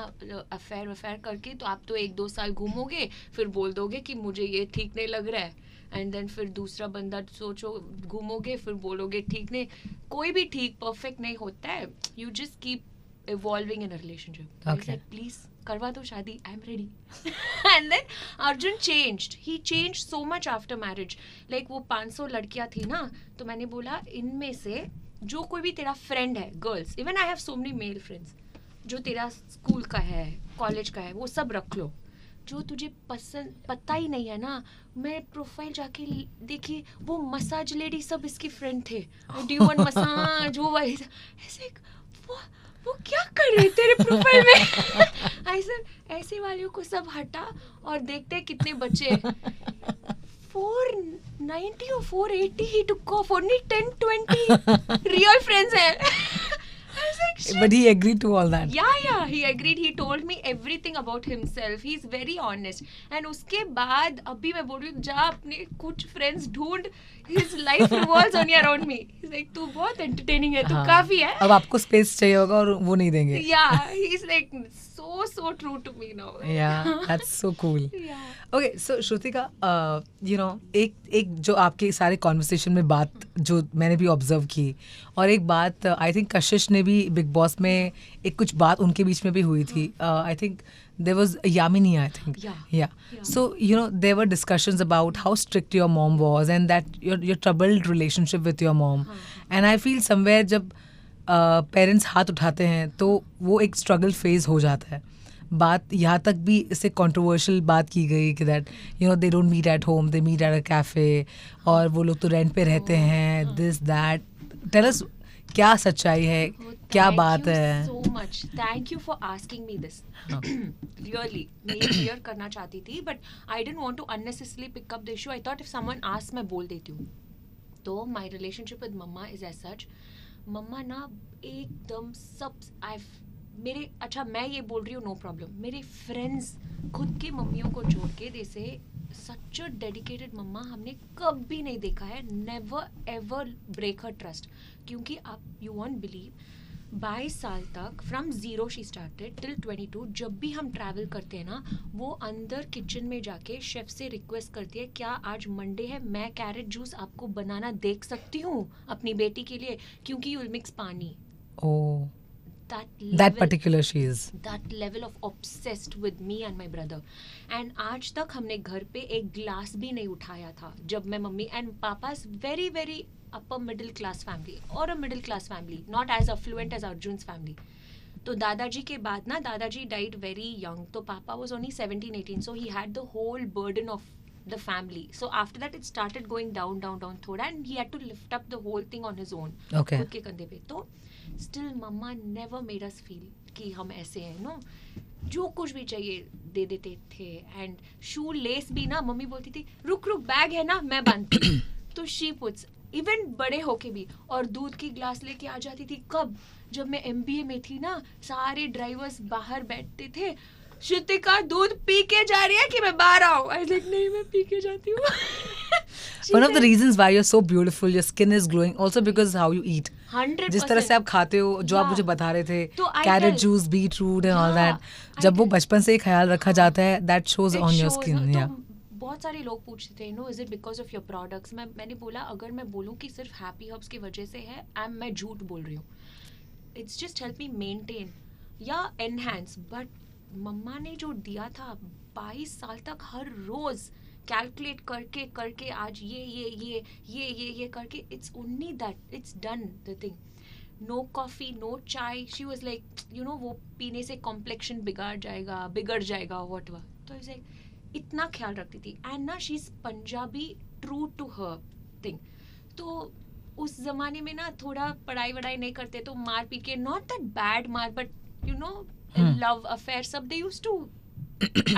अफेयर करके तो आप तो 1-2 साल घूमोगे, फिर बोल दोगे कि मुझे ये ठीक नहीं लग रहा है. एंड देन फिर दूसरा बंदा सोचो, घूमोगे फिर बोलोगे ठीक नहीं. कोई भी ठीक परफेक्ट नहीं होता है. You just keep evolving in a relationship. So Okay. I said, please, करवा दो शादी, I'm ready. And then Arjun changed. He changed so much after marriage. Like वो 500 लड़कियाँ थी ना, तो मैंने बोला इनमें से जो कोई भी तेरा फ्रेंड है, girls, even I have so many male friends, जो तेरा स्कूल का है, कॉलेज का है, वो सब रख लो. जो तुझे पसंद पता ही नहीं है ना, मैं प्रोफाइल जाके देखी, वो मसाज लेडी सब इसकी फ्रेंड थे. डू यू वांट मसाज, वो ऐसे वो क्या कर रहे तेरे प्रोफाइल में. ऐसे वालों को सब हटा और देखते कितने बचे. 490 और 480 he took off, only 10-20 real friends हैं. I was like But he agreed to all that. Yeah, he agreed. He told me everything about himself. He's very honest. And उसके बाद अभी मैं बोल रही हूँ, जा अपने कुछ friends ढूंढ. His life revolves only around me. He's like, तू बहुत entertaining है, तू काफी है. अब आपको space चाहिए होगा और वो नहीं देंगे. Yeah, he's like so true to me now. Yeah, that's so cool. Yeah. Okay, so Shrutika, you know, एक जो आपके सारे conversation में बात जो मैंने भी observe की, और एक बात आई थिंक कशिश ने भी बिग बॉस में एक कुछ बात उनके बीच में भी हुई थी. I think there was Yamini, I think. Yeah. So, you know, there were discussions about how strict your mom was and that your troubled relationship with your mom. And I feel somewhere जब parents हाथ उठाते हैं तो वो एक struggle phase हो जाता है. बात यहाँ तक भी इससे कंट्रोवर्शियल बात की गई कि that you know they don't meet at home, they meet at a cafe, और वो लोग तो रेंट पे रहते हैं, दिस दैट. टेल अस क्या सच्चाई है, क्या बात है. so much. Thank you for asking me this. Really, मैं ये clear करना चाहती थी, but I didn't want to unnecessarily pick up the issue. I thought if someone asks मैं बोल देती हूँ. तो my relationship with mama is as such. मम्मा ना एकदम सब मेरे, अच्छा मैं ये बोल रही हूँ नो प्रॉब्लम, मेरे फ्रेंड्स खुद की मम्मियों को छोड़ के जैसे सच अ डेडिकेटेड मम्मा हमने कभी नहीं देखा है. नेवर एवर ब्रेक हर ट्रस्ट. क्योंकि आप यू वॉन्ट बिलीव 22 साल तक from zero she started till 22, जब भी हम ट्रैवल करते हैं ना वो अंदर किचन में जाके शेफ से रिक्वेस्ट करती है क्या आज मंडे है, मैं कैरेट जूस आपको बनाना देख सकती हूँ अपनी बेटी के लिए, क्योंकि यू विल मिक्स पानी. Oh, that that particular she is. That level of obsessed with me and my brother. And आज तक हमने घर पे एक ग्लास भी नहीं उठाया था जब मैं मम्मी एंड पापा's very very upper middle class family or a middle class family, not as affluent as Arjun's family. तो दादाजी के बाद ना दादाजी died very young, तो पापा was only 17-18, so he had the whole burden of the family. So after that it started going down थोड़ा, and he had to lift up the whole thing on his own. Okay. खुद के कंधे पे. तो still mama never made us feel कि हम ऐसे हैं, नो. जो कुछ भी चाहिए दे देते थे. एंड शू लेस भी ना मम्मी बोलती थी रुक बैग है ना मैं बांधती. तो शी पुट्स इवन बड़े होके भी. और दूध की ग्लास लेके आ जाती थी. कब? जब मैं MBA में थी ना, सारे ड्राइवर्स बाहर बैठते थे, श्रुतिका दूध पी के जा रही है कि मैं बाहर आऊँ. आई लाइक नहीं मैं पी के जाती हूँ. One of the reasons why you're so beautiful, your skin is glowing, also because how you eat. 100%. जिस तरह से आप खाते हो, जो आप मुझे बता रहे थे, carrot juice, beetroot and all that, जब वो बचपन से ही ख्याल रखा जाता है, that shows on your skin. Yeah. बहुत सारे लोग पूछते थे no is it because of your products. मैंने बोला अगर मैं बोलूँ कि सिर्फ हैप्पी हर्ब्स की वजह से है, मैं झूठ बोल रही हूँ. It's just help me maintain या एनहांस. बट मम्मा ने जो दिया था 22 साल तक हर रोज कैलकुलेट करके आज ये करके, it's only that it's done the thing. No coffee, no chai. She was like you know वो पीने से कॉम्प्लेक्शन बिगड़ जाएगा व्हाटएवर. तो इट्स लाइक इतना ख्याल रखती थी. एंड ना she is Punjabi, true to her thing. तो उस जमाने में ना थोड़ा पढ़ाई वढ़ाई नहीं करते तो मार पी के, नॉट दैट बैड मार, but you know love affair सब they used to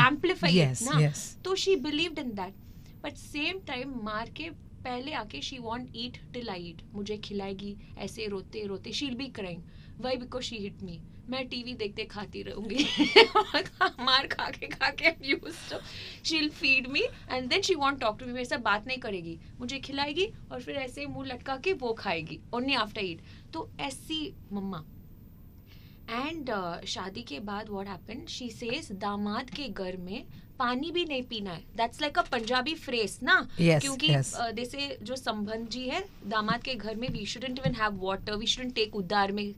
amplify yes, it ना. yes. तो she believed in that. But same time मार के पहले आके she won't eat till I eat. मुझे खिलाएगी ऐसे रोते she'll be crying. Why? Because she hit me. मैं टीवी देखते खाती रहूंगी. मार खा के I'm used to. She'll feed me and then she won't talk to me. मेरे से बात नहीं करेगी, मुझे खिलाएगी और फिर ऐसे मुंह लटका के वो खाएगी only after eat. तो ऐसी मम्मा. एंड शादी के बाद व्हाट हैपेंड, शी सेज दामाद के घर में पानी भी नहीं पीना है. That's like a Punjabi phrase ना. क्योंकि जैसे जो संबंध जी है दामाद के घर में, we shouldn't even have water, we shouldn't take उधार में.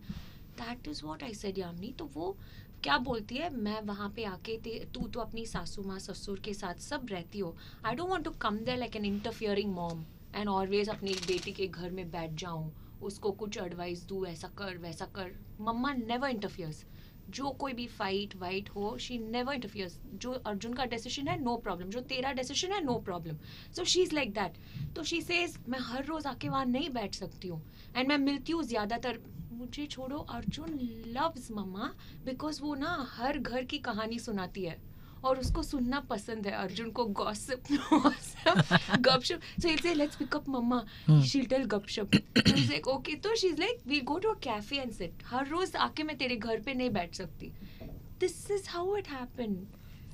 That is what I said Yamini. तो वो क्या बोलती है, मैं वहाँ पे आके तू तो अपनी सासू माँ ससुर के साथ सब रहती हो. I don't want to come there like an interfering mom and always अपनी बेटी के घर में बैठ जाऊँ, उसको कुछ एडवाइस दूँ, ऐसा कर वैसा कर. मम्मा नेवर इंटरफियर्स. जो कोई भी फाइट वाइट हो, शी नेवर इंटरफियर्स. जो अर्जुन का डिसीजन है नो प्रॉब्लम, जो तेरा डिसीजन है no problem. So she is like that. तो शी सेज मैं हर रोज आके वहाँ नहीं बैठ सकती हूँ एंड मैं मिलती हूँ ज्यादातर. मुझे छोड़ो, अर्जुन लव्स मम्मा बिकॉज वो ना हर घर की कहानी सुनाती है. और उसको सुनना पसंद है अर्जुन को गॉसिप गपशप. So he'll say let's pick up mama. She'll tell गपशप. So he's like okay. तो she's like we go to a cafe and sit. हर रोज आके मैं तेरे घर पे नहीं बैठ सकती. This is how it happened.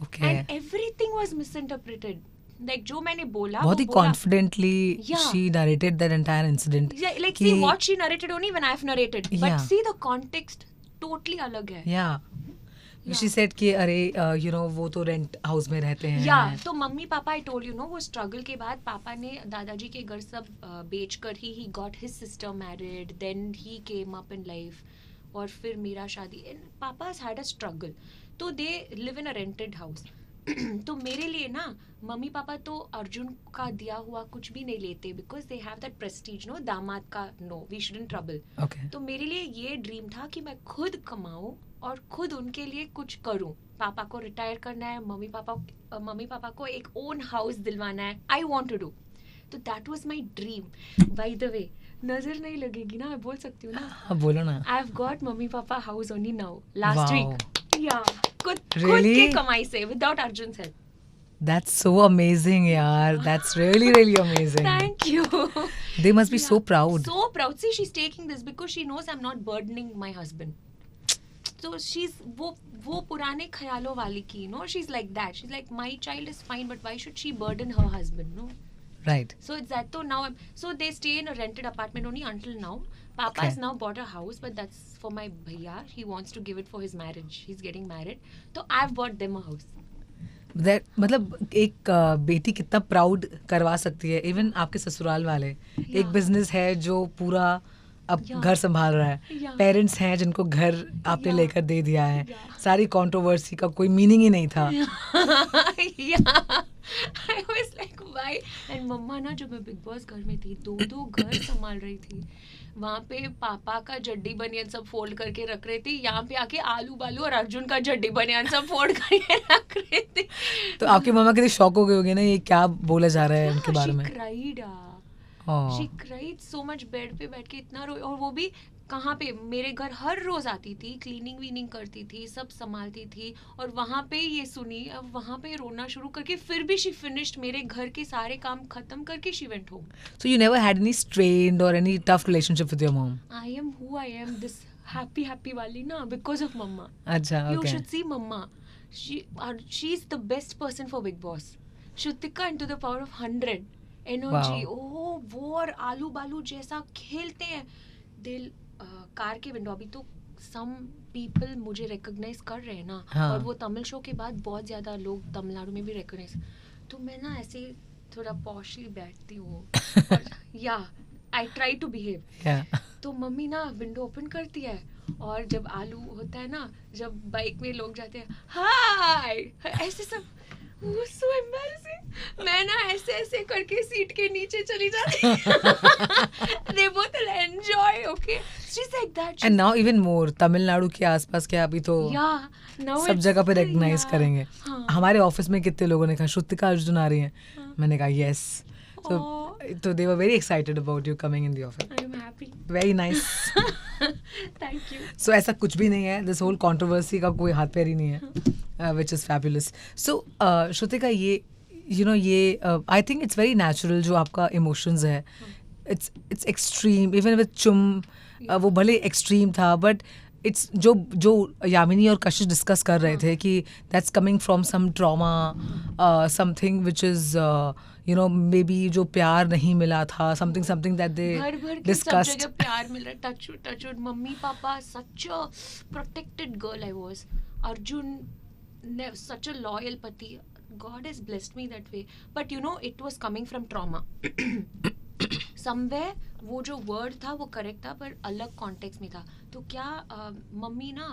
Okay. And everything was misinterpreted. Like जो मैंने बोला बहुत ही confidently Yeah. she narrated that entire incident. Yeah, like कि- see what she narrated only when I've narrated. Yeah. But see the context totally अलग है. Yeah. Yeah. She said कि अरे you know वो तो रेंट हाउस में रहते हैं. या तो mummy papa I told you know वो स्ट्रगल के बाद पापा ने दादाजी के घर सब बेच कर he got his sister married then he came up in life और फिर मेरा शादी एंड पापा हैड अ स्ट्रगल तो they live in a rented house. तो मेरे लिए ना मम्मी पापा तो अर्जुन का दिया हुआ कुछ भी नहीं लेते because they have that prestige no दामाद का no we shouldn't trouble. Okay. तो मेरे लिए ये ड्रीम था कि मैं खुद कमाऊं और खुद उनके लिए कुछ करूं. पापा को रिटायर करना है, मम्मी पापा को एक ओन हाउस दिलवाना है. I want to do. तो that was my dream. By the way नजर नहीं लगेगी ना, मैं बोल सकती हूँ ना. हाँ बोलो ना. I have got mummy papa house only now last Wow. Week. या खुद Really? के कमाई से without Arjun help. That's so amazing, yaar. That's really, really amazing. Thank you. They must be Yeah, so proud. So proud. See, she's taking this because she knows I'm not burdening my husband. So she's वो पुराने ख्यालों वाली की, no? She's like that. She's like, my child is fine, but why should she burden her husband, no? Right. So it's that. So now, so they stay in a rented apartment only until now. Papa has now bought a house, but that's for my bhaiya. He wants to give it for his marriage. He's getting married. So I've bought them a house. That मतलब एक बेटी कितना proud करवा सकती है. Even आपके ससुराल वाले एक बिजनेस है जो पूरा अब Yeah. घर संभाल रहा है. Yeah. पेरेंट्स हैं जिनको घर आपने Yeah. लेकर दे दिया है. Yeah. सारी कंट्रोवर्सी का कोई मीनिंग ही नहीं था. Yeah. I was like, why? And मम्मा ना जब मैं बिग बॉस घर में थी 2 घर संभाल रही थी. वहाँ पे पापा का जड्डी बनियान सब फोल्ड करके रख रही थी. यहाँ पे आके आलू बालू और अर्जुन का जड्डी बनियान सब फोल्ड करके रख रही थी. तो आपकी मम्मा कितनी शॉक हो गई होगी ना ये क्या बोला जा रहा है उनके बारे में. She cried. Oh. She cried so much. Bed पे बैठ के इतना रोई. और वो भी कहाँ पे मेरे घर हर रोज आती थी, क्लीनिंग वीनिंग करती थी, सब संभालती थी. और वहाँ पे ये सुनी, अब वहाँ पे रोना शुरू करके फिर भी she finished मेरे घर के सारे काम खत्म करके she went home. So you never had any strained or any tough relationship with your mom? I am who I am, this happy वाली ना because of mama. अच्छा, You okay. should see mama. She's the best person for Big Boss. Shrutika into the power of 100. Energy. Wow. वो और आलू बालू जैसा खेलते हैं. दिल कार के विंडो. अभी तो some people मुझे recognize कर रहे हैं ना. हाँ. और वो तमिल शो के बाद बहुत ज्यादा लोग तमिलनाडु में भी recognize. तो मैं ना ऐसे थोड़ा पॉशली बैठती हूँ. या I try to behave. Yeah. तो मम्मी ना विंडो ओपन करती है और जब आलू होता है ना, जब बाइक में लोग जाते हैं हाय ऐसे सब. so embarrassing. मैं ना ऐसे ऐसे करके सीट के नीचे चली जाती. They both will enjoy. Okay, she's like that. And now even more Tamil Nadu के आसपास के अभी तो Yeah, now सब it's- जगह पे रिकग्नाइज yeah. करेंगे. हाँ. हमारे ऑफिस में कितने लोगों ने कहा श्रुतिका अर्जुन आ रही हैं. मैंने कहा यस. तो they were very excited about you coming in the office. I am happy. Very nice. Thank you. So ऐसा कुछ भी नहीं है. This whole controversy का कोई हाथ पैर ही नहीं है. Which is fabulous. So Shrutika ये you know ये I think it's very natural जो आपका emotions है. It's extreme. Even with चुम वो भले extreme था but it's जो यामिनी और कशिश डिस्कस कर रहे थे कि that's coming from some trauma, something which is you know maybe जो प्यार नहीं मिला था, something that they भर के सब discussed. जगह प्यार मिल रहा है. Touch wood mummy papa such a protected girl I was. Arjun such a loyal pati. God has blessed me that way. But you know it was coming from trauma. Somewhere वो जो word था वो correct था पर अलग context में था. तो क्या मम्मी ना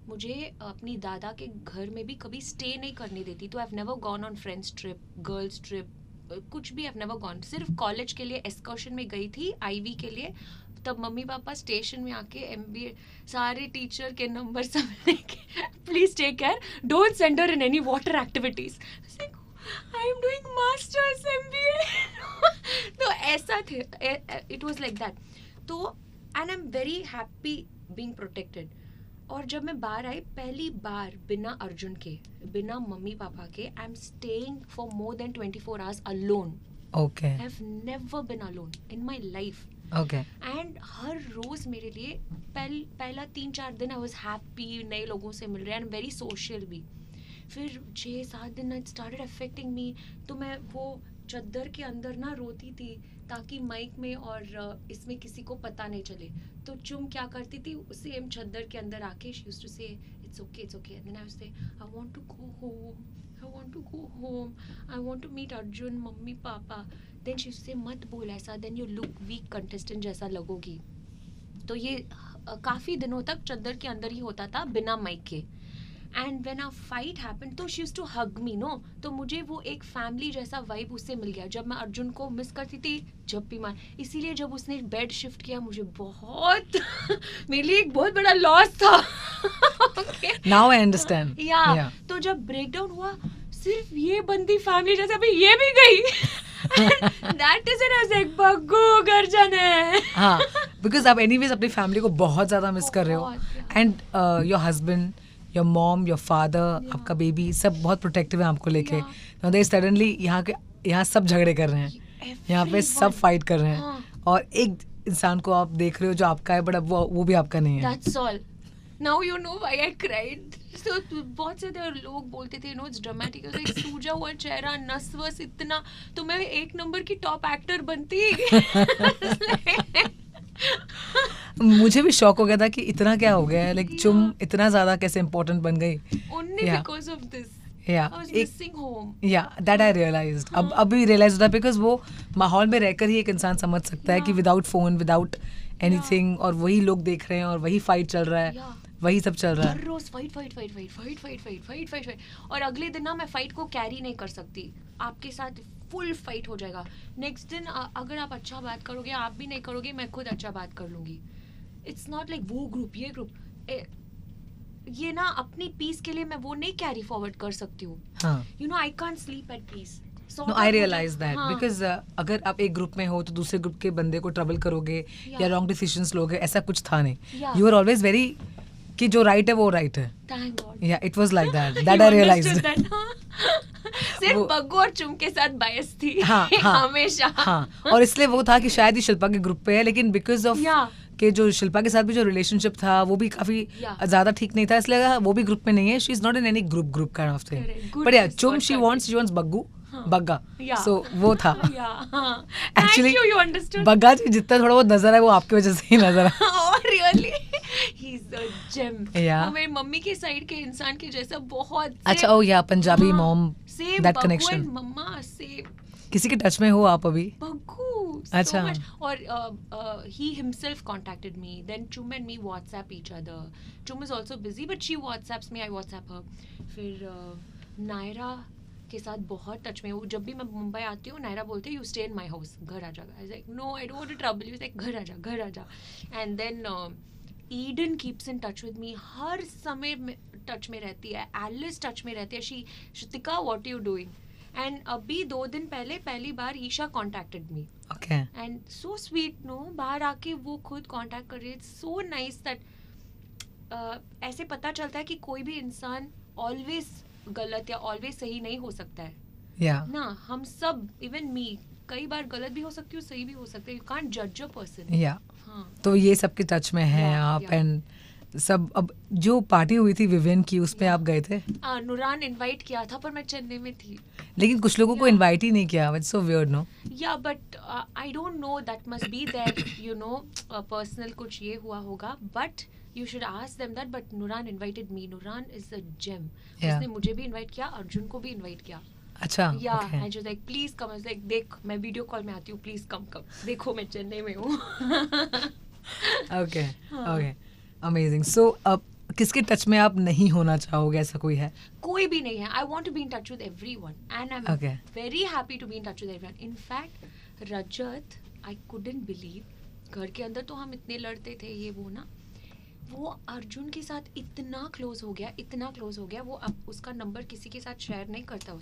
मुझे अपनी दादा के घर में भी कभी स्टे नहीं करने देती. तो आई have never gone on friends trip, girls trip, कुछ भी आई हैव नेवर गॉन. सिर्फ कॉलेज के लिए एस्कर्शन में गई थी आईवी के लिए. तब मम्मी पापा स्टेशन में आके MBA सारे टीचर के नंबर सब लेके please take care, don't send her in any water activities. I am doing masters MBA. तो ऐसा थे, इट वाज लाइक दैट. तो and I am very happy being protected. और जब मैं बाहर आई पहली बार बिना अर्जुन के, बिना मम्मी पापा के, I am staying for more than 24 hours alone. Okay. I have never been alone in my life. Okay. And हर रोज मेरे लिए पहला 3-4 दिन आई वॉज हैप्पी, नए लोगों से मिल रहे एंड वेरी सोशल भी. फिर 6-7 दिन इट स्टार्टेड अफेक्टिंग मी. तो मैं वो चद्दर के अंदर ना रोती थी ताकि माइक में और इसमें किसी को पता नहीं चले. तो चुम क्या करती थी, सेम चद्दर के अंदर आके she used to say it's okay it's okay, and then I would say I want to go home, I want to go home. I want to meet Arjun, mummy papa. Then she used to say मत बोल ऐसा, then you look weak contestant जैसा लगोगी. तो ये काफ़ी दिनों तक चद्दर के अंदर ही होता था बिना माइक के. And when a fight happen तो she used to hug me, no. तो मुझे वो एक फैमिली जैसा वाइब उससे मिल गया. जब मैं अर्जुन को मिस करती थी जब भी मार, इसीलिए जब उसने बेड शिफ्ट किया मुझे बहुत मेरे लिए एक बहुत बड़ा लॉस था. Now I understand. Yeah. तो जब ब्रेकडाउन हुआ सिर्फ ये बंदी फैमिली जैसे अभी ये भी गई. That is it. I was like बग्गू घर जाना है. हाँ, because आप anyways अपनी फैमिली को बहुत ज़्यादा मिस कर रहे हो. And your husband, your mom, your father, आपका बेबी सब बहुत प्रोटेक्टिव है आपको लेके. Now they suddenly यहाँ सब झगड़े कर रहे हैं, यहाँ पे सब फाइट कर रहे हैं, और एक इंसान को आप देख रहे हो जो आपका है बट अब वो भी आपका नहीं है. That's all. Now you know why I cried. So बहुत से लोग बोलते थे, it's dramatic. सूजा हुआ चेहरा, नसवस इतना, तो मैं 1 नंबर की टॉप एक्टर बनती. मुझे भी शॉक हो गया था कि इतना क्या हो गया है, लाइक चुम इतना ज्यादा कैसे इम्पोर्टेंट बन गई. Only because of this. Yeah. I was missing home. Yeah, that I realized. अब अभी realize होता है because वो माहौल में रहकर ही एक इंसान समझ सकता है कि विदाउट फोन, विदाउट एनीथिंग, और वही लोग देख रहे हैं और वही फाइट चल रहा है, वही सब चल रहा है. हर रोज फाइट. और अगले दिन ना मैं फाइट को कैरी नहीं कर सकती. आपके साथ फुल फाइट हो जाएगा. नेक्स्ट दिन अगर आप अच्छा बात करोगे, आप भी नहीं करोगे, मैं खुद अच्छा बात कर लूंगी. इट्स नॉट लाइक वो ग्रुप ये ग्रुप, ये ना अपनी पीस के लिए मैं वो नहीं कैरी फॉरवर्ड कर सकती हूँ. You know I can't sleep at peace. No, I realize that because अगर आप एक ग्रुप में हो तो दूसरे ग्रुप के बंदे को ट्रबल करोगे या रॉन्ग डिसीजंस लोगे, ऐसा कुछ था नहीं. You were always very कि जो राइट है वो राइट है. Thank God. Yeah, it was like that. That I realized. सिर्फ बग्गू और चुम के साथ बायस थी. हाँ, हमेशा. हाँ, और इसलिए वो था कि शायद ही शिल्पा के ग्रुप पे है, लेकिन बिकॉज ऑफ कि जो शिल्पा के साथ भी जो रिलेशनशिप था वो भी काफी ज्यादा ठीक नहीं था, इसलिए वो भी ग्रुप में नहीं है. She is not in any group kind of thing. But या चुम शी वांट्स बग्गू बग्गा. सो वो था एक्चुअली. बग्गा जी जितना थोड़ा बहुत नजर है वो आपकी वजह से ही नजर है. Really he is a gem. वो मेरी मम्मी के साइड के इंसान के जैसा बहुत. अच्छा, ओ या पंजाबी मॉम, दैट कनेक्शन. मम्मा से किसी के टच में हो आप अभी? बग्गू. अच्छा. और he himself contacted me. Then Chum and me WhatsApp each other. Chum is also busy but she WhatsApps me, I WhatsApp her. फिर नायरा के साथ बहुत टच में हूँ. जब भी मैं मुंबई आती हूँ नायरा बोलती है you stay in my house, घर आ जा. I was like no I don't want to trouble you, like घर आ जा. And then Eden keeps in touch with me, हर समय टच में रहती है. एलिस टच में रहती है. Shrutika what you doing. And अभी 2 दिन पहले पहली बार Isha contacted me. Okay. And so sweet, no, बाहर आके वो खुद कॉन्टैक्ट कर रही है. सो नाइस दैट ऐसे पता चलता है कि कोई भी इंसान ऑलवेज गलत या ऑलवेज सही नहीं हो सकता है. ना हम सब, इवन मी, कई बार गलत भी हो सकती हूँ, सही भी हो सकता है. यू कांट जज अ पर्सन. तो ये सबके टच में है आप. एंड सब अब जो पार्टी हुई थी विवियन की उसमें आप गए थे? नुरान इनवाइट किया था पर मैं चेन्नई में थी. लेकिन कुछ लोगों को इनवाइट ही नहीं किया. It's so weird, no? Ya but I don't know, that must be there, you know, personal कुछ ये हुआ होगा. बट you should ask them that. But Nuran invited me. Nuran is a gem. उसने मुझे भी इनवाइट किया, अर्जुन को भी इनवाइट किया. अच्छा. And she was like please come. I was like देख मैं वीडियो कॉल में आती हूँ, प्लीज कम देखो मैं चेन्नई में हूँ. ओके. अमेजिंग. सो अब किसके टच में आप नहीं होना चाहोगे, ऐसा कोई है? कोई भी नहीं है. I want to be in touch with everyone and I am very happy to be in touch with everyone. In fact Rajat, I couldn't believe, घर के अंदर तो हम इतने लड़ते थे ये वो ना, वो अर्जुन के साथ इतना क्लोज हो गया. वो अब उसका नंबर किसी के साथ शेयर नहीं करता.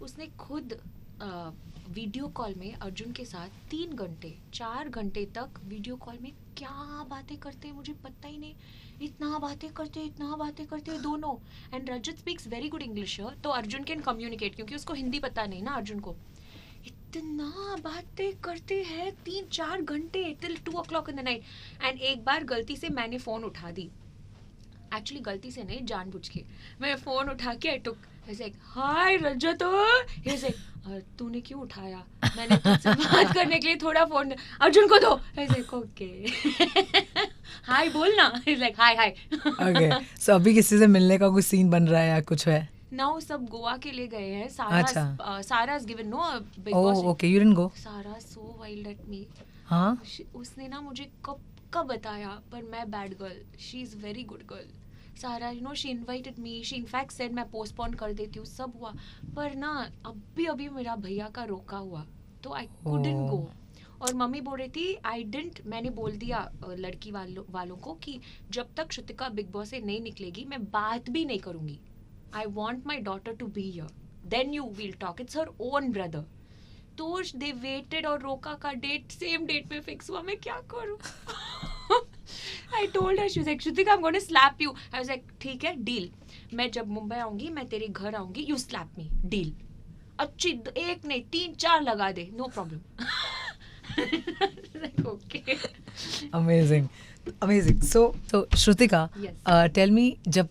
उसने खुद वीडियो कॉल में अर्जुन के साथ 3 घंटे 4 घंटे तक वीडियो कॉल में क्या बातें करते हैं मुझे पता ही नहीं, इतना बातें करते दोनों. And Rajat speaks very good English, तो अर्जुन कैन कम्युनिकेट क्योंकि उसको हिंदी पता नहीं ना अर्जुन को. इतना बातें करते हैं 3-4 घंटे till 2 o'clock in the night. And एक बार गलती से मैंने फोन उठा दी, एक्चुअली गलती से नहीं, जानबूझ के मैं फोन उठा के आई टुक, ऐसे हाय रजत, ऐसे तूने क्यों उठाया, मैंने तुझसे बात करने के लिए थोड़ा फोन अर्जुन को दो, ऐसे ओके हाय बोल ना, लाइक हाय. ओके, सो अभी किसी से मिलने का कोई सीन बन रहा है या कुछ है? नाउ सब गोवा के लिए गए हैं. सारा has given no big Oh, boss. okay, you didn't go. सारा so wild at me. हाँ? उसने ना मुझे कब बताया, पर मैं bad girl, she is very good girl. सारा you know she invited me, she in fact said मैं पोस्टपोन कर देती हूँ, सब हुआ, पर ना अभी मेरा भैया का रोका हुआ तो आई कुडंट गो. और मम्मी बोल रही थी मैंने बोल दिया लड़की वालों को कि जब तक श्रुतिका बिग बॉस से नहीं निकलेगी मैं बात भी नहीं करूंगी. I want my daughter to be here. Then you will talk. It's her own brother. तो they waited और रोका का डेट सेम डेट पे फिक्स हुआ. मैं क्या करूं? I told her, she was like, Shrutika, I'm going to slap you. I was like, ठीक है, deal. मैं जब मुंबई आऊंगी, मैं तेरे घर आऊंगी, you slap me, deal. अच्छी एक नहीं 3-4 लगा दे, no problem. Like, okay. Amazing. So Shrutika, Yes. Tell me, जब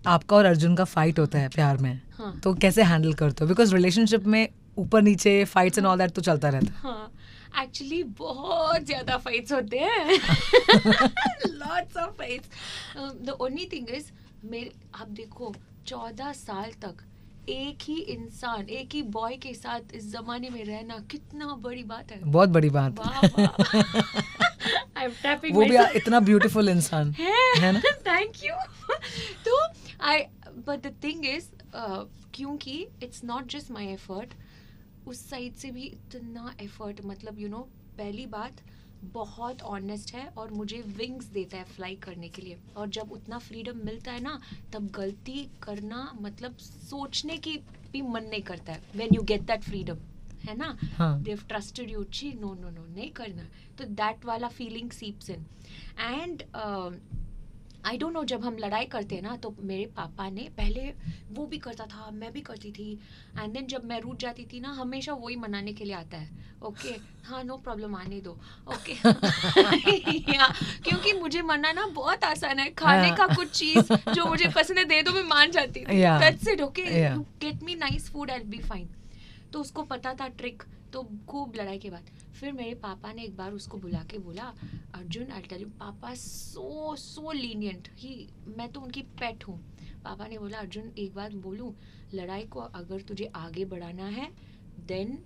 आपका और अर्जुन का फाइट होता है प्यार में, हाँ. तो कैसे हैंडल करते हो? बिकॉज रिलेशनशिप में ऊपर नीचे फाइट्स एंड ऑल दैट तो चलता रहता है. हाँ, एक्चुअली बहुत ज्यादा फाइट्स होते हैं. Lots of fights. The only thing is आप देखो 14 साल तक एक ही इंसान, एक ही बॉय के साथ इस जमाने में रहना कितना बड़ी बात है. बहुत बड़ी बात. I'm tapping वो भी myself. इतना ब्यूटीफुल इंसान है ना. Thank you. तो बट द थिंग इज क्योंकि it's not just my effort, उस साइड से भी इतना एफर्ट, मतलब यू नो पहली बात बहुत ऑनेस्ट है और मुझे विंग्स देता है फ्लाई करने के लिए. और जब उतना फ्रीडम मिलता है ना, तब गलती करना मतलब सोचने की भी मन नहीं करता है. When you get that freedom, है ना, दे हैव ट्रस्टेड यू, ची नो नहीं करना, तो दैट वाला feeling seeps in. And I don't know, जब हम लड़ाई करते हैं ना, तो मेरे पापा ने पहले वो भी करता था, मैं भी करती थी, एंड देन जब मैं रूठ जाती थी ना, हमेशा वही मनाने के लिए आता है. ओके हाँ, नो प्रॉब्लम, आने दो. ओके क्योंकि मुझे मनाना बहुत आसान है. खाने का कुछ चीज जो मुझे पसंद है दे दो, मैं मान जाती हूँ. That's it. Okay, you get me nice food, I will be fine. तो उसको पता था ट्रिक. तो खूब लड़ाई के बाद फिर मेरे पापा ने एक बार उसको बुला के बोला, अर्जुन आई टेल यू, पापा सो लीनियंट ही, मैं तो उनकी पेट हूँ. पापा ने बोला, अर्जुन एक बात बोलूँ, लड़ाई को अगर तुझे आगे बढ़ाना है then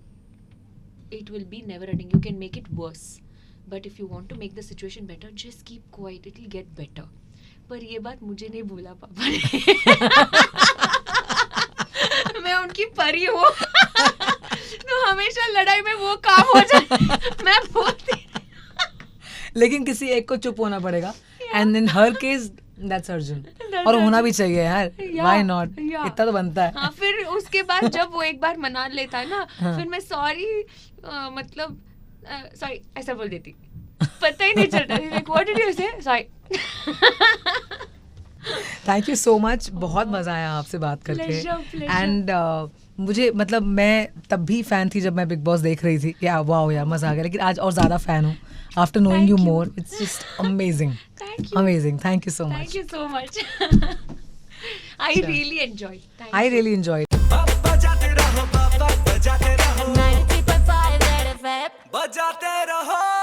it will be never ending, you can make it worse, but if you want to make the situation better just keep quiet, it will get better. पर ये बात मुझे नहीं बोला पापा ने. मैं उनकी परी हूँ. तो हमेशा लड़ाई में वो काम हो जाए, मैं बोलती. लेकिन किसी एक को चुप होना पड़ेगा. And in her case that's Arjun. और होना भी चाहिए यार, व्हाई नॉट, इतना तो बनता है. हाँ, फिर उसके बाद जब वो एक बार मना लेता है ना, फिर मैं सॉरी मतलब सॉरी ऐसा बोल देती, पता ही नहीं चलता. लाइक व्हाट डिड यू से, sorry. Thank you so much, बहुत मजा आया आपसे बात करके. एंड मुझे मतलब मैं तब भी फैन थी जब मैं बिग बॉस देख रही थी. या वाओ यार, मजा आ गया. लेकिन आज और ज्यादा फैन हूँ after knowing you more. It's just amazing. Amazing. Thank you so much. Thank you so much. I really enjoyed. I really enjoyed. बजाते रहो.